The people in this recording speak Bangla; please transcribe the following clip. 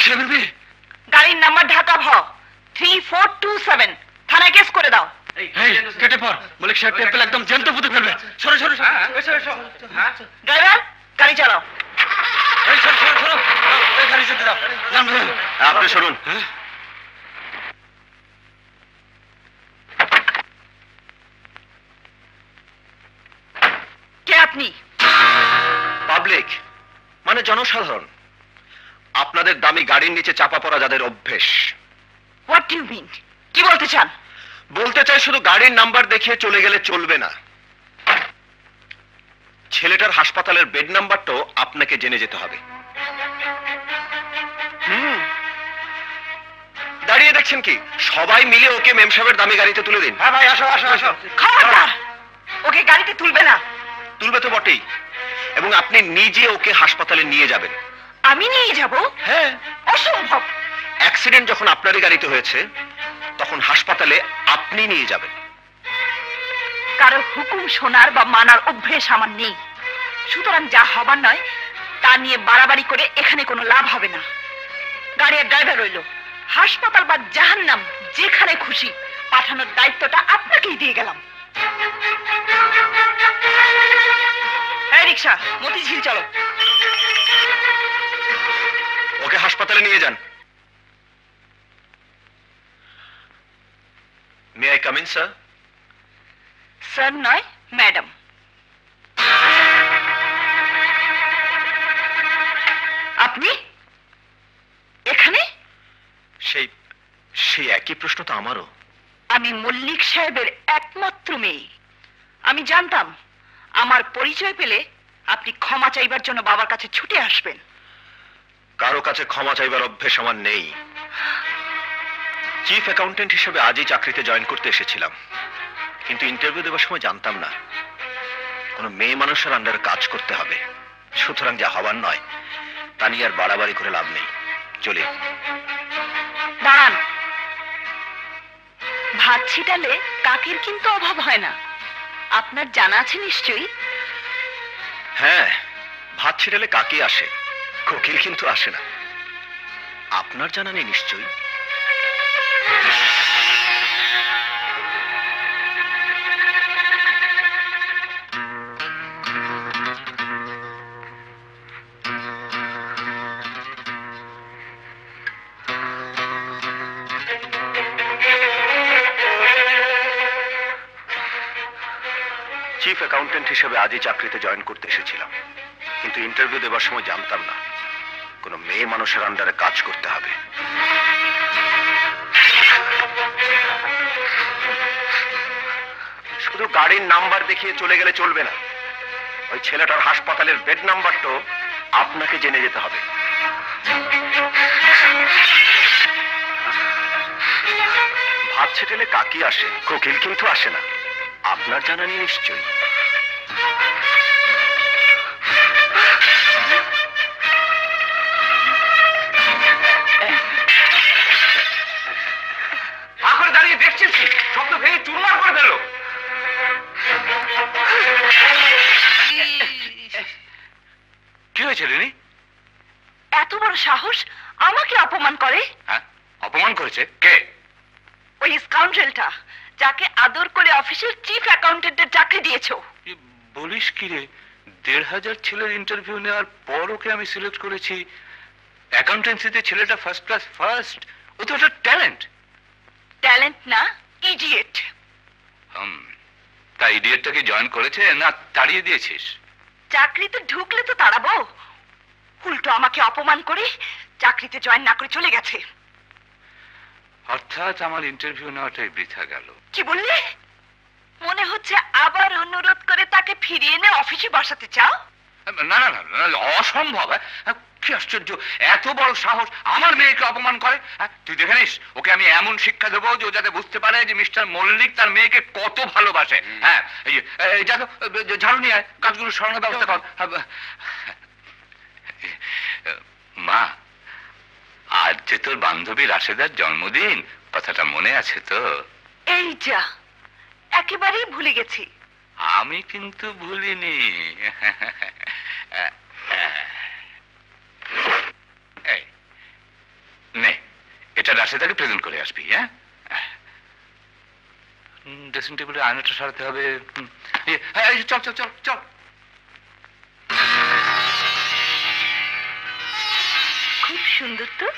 মল্লিক সাহেবের মেয়ে? গাড়ির নাম্বার ঢাকা ভ 3427, থানায় কেস করে দাও। কেটে পর, মল্লিক সাহেব টেম্পল একদম জ্যান্ত পুঁতে ফেলবে। সরো সরো ড্রাইভার, গাড়ি চালাও। গাড়ি যেতে দাও। আপনি শুনুন, কে আপনি? পাবলিক মানে জনসাধারণ, আপনাদের দামি গাড়ির নিচে চাপা পড়া যাদের অভ্যেস। What do you mean? কি বলতে চান? বলতে চাই শুধু গাড়ির নাম্বার দেখিয়ে চলে গেলে চলবে না, ছেলেটার হাসপাতালের বেড নাম্বারটাও আপনাকে জেনে যেতে হবে। দাঁড়িয়ে দেখছেন কি? সবাই মিলে ওকে মেম সাহেবের দামি গাড়িতে তুলে দিন। হ্যাঁ ভাই, আসো আসো আসো। খবরদার, ওকে গাড়িতে তুলবে না। তুলবে তো বটেই, এবং আপনি নিজে ওকে হাসপাতালে নিয়ে যাবেন। আমি নিয়ে যাব? হ্যাঁ, অসম্ভব। অ্যাক্সিডেন্ট যখন আপনারই গাড়িতে হয়েছে তখন হাসপাতালে আপনি নিয়ে যাবেন। কারো হুকুম শোনার বা মানার অভ্যেস আমার নেই, সুতরাং যা হবার নয় তা নিয়ে বাড়াবাড়ি করে এখানে কোনো লাভ হবে না। গাড়ির ড্রাইভার রইল, হাসপাতাল বা জাহান্নাম যেখানে খুশি পাঠানোর দায়িত্বটা আপনাকেই দিয়ে গেলাম। এই রিক্সা, মতিঝিল চলো। ওকে হাসপাতালে নিয়ে যান। May I come in sir? Sir নয়, ম্যাডাম। আপনি এখানে? সেই সেই একই প্রশ্ন তো আমারও। আমি মল্লিক সাহেবের একমাত্র মেয়ে। আমি জানতাম আমার পরিচয় পেলে আপনি ক্ষমা চাইবার জন্য বাবার কাছে ছুটে আসবেন। কারো কাছে ক্ষমা চাইবার অভ্যেস আমার নেই। চিফ অ্যাকাউন্টেন্ট হিসেবে আজই চাকরিতে জয়েন করতে এসেছিলাম, কিন্তু ইন্টারভিউ দেওয়ার সময় জানতাম না কোনো মেয়ে মানুষের আন্ডারে কাজ করতে হবে। সুতরাং যা হবার নয় তা নিয়ে আর বাড়াবাড়ি করে লাভ নেই। চলি। দাঁড়ান, ভাত ছিটালে কাকের কিন্তু অভাব হয় না, আপনার জানা আছে নিশ্চয়ই? হ্যাঁ, ভাত ছিটালে কাকে আসে, কোকিল কিন্তু আসে না। আপনার জানা নেই নিশ্চয়ই? চিফ অ্যাকাউন্টেন্ট হিসেবে আজই চাকরিতে জয়েন করতে এসেছিলাম, কিন্তু ইন্টারভিউ দেওয়ার সময় জানতাম না কোনো মেয়ে মানুষের আন্ডারে কাজ করতে হবে। শুধু গাড়ির নাম্বার দেখিয়ে চলে গেলে চলবে না, ওই ছেলেটার হাসপাতালের বেড নাম্বারটাও আপনাকে জেনে যেতে হবে। ভাত ছেটেলে কাকি আসে, কোকিল কিন্তু আসে না। আপনার জানা নেই নিশ্চয়ই? আখরে দাঁড়িয়ে দেখছিস কি? শব্দ ভেঙে চুরমার করে ফেললো। কি হয়েছে রিনি? এত বড় সাহস আমাকে অপমান করে? হ্যাঁ, অপমান করেছে কে? ওই স্কাউন্ড্রেলটা যাকে আদর করে অফিসের চিফ অ্যাকাউন্টেন্টের চাকরি দিয়েছো। বলিস কি রে? ১,৫০০ ছেলের ইন্টারভিউ নেওয়ার পর ওকে আমি সিলেক্ট করেছি। অ্যাকাউন্টেন্সিতে ছেলেটা ফার্স্ট ক্লাস ফার্স্ট। ও তো একটা ট্যালেন্ট। ট্যালেন্ট না, ইডিয়েট। তা ইডিয়েটটাকে জয়েন করেছে না তাড়িয়ে দিয়েছিস? চাকরিতে ঢুকলে তো তাড়াবো, উল্টো আমাকে অপমান করে চাকরিতে জয়েন না করে চলে গেছে। অর্থাৎ আমার ইন্টারভিউ নেওয়াটাই বৃথা গেল। কি বললে? মনে হচ্ছে আবার অনুরোধ করে তাকে ফিরিয়ে এনে অফিসে বসাতে চাও? না না না, অসম্ভব। কি আশ্চর্য, এত বড় সাহস আমার মেয়েকে অপমান করে। তুই দেখে নিস, ওকে আমি এমন শিক্ষা দেবো যে ও যাতে বুঝতে পারে যে মিস্টার মল্লিক তার মেয়েকে কত ভালোবাসে। হ্যাঁ, এই যা তো ঝাড়ু নিয়ে আয়, কাজগুলো সরানোর ব্যবস্থা কর। মা, আজ যে তোর বান্ধবী রাশেদার জন্মদিন, কথাটা মনে আছে তো? এই যা, একেবারেই ভুলে গেছি। আমি কিন্তু ভুলিনি। চলে আসে তাকে প্রেজেন্ট করে আসবি। হ্যাঁ, ড্রেসিং টেবিলে আয়নাটা সারাতে হবে। চল চল চল চল। খুব সুন্দর তো।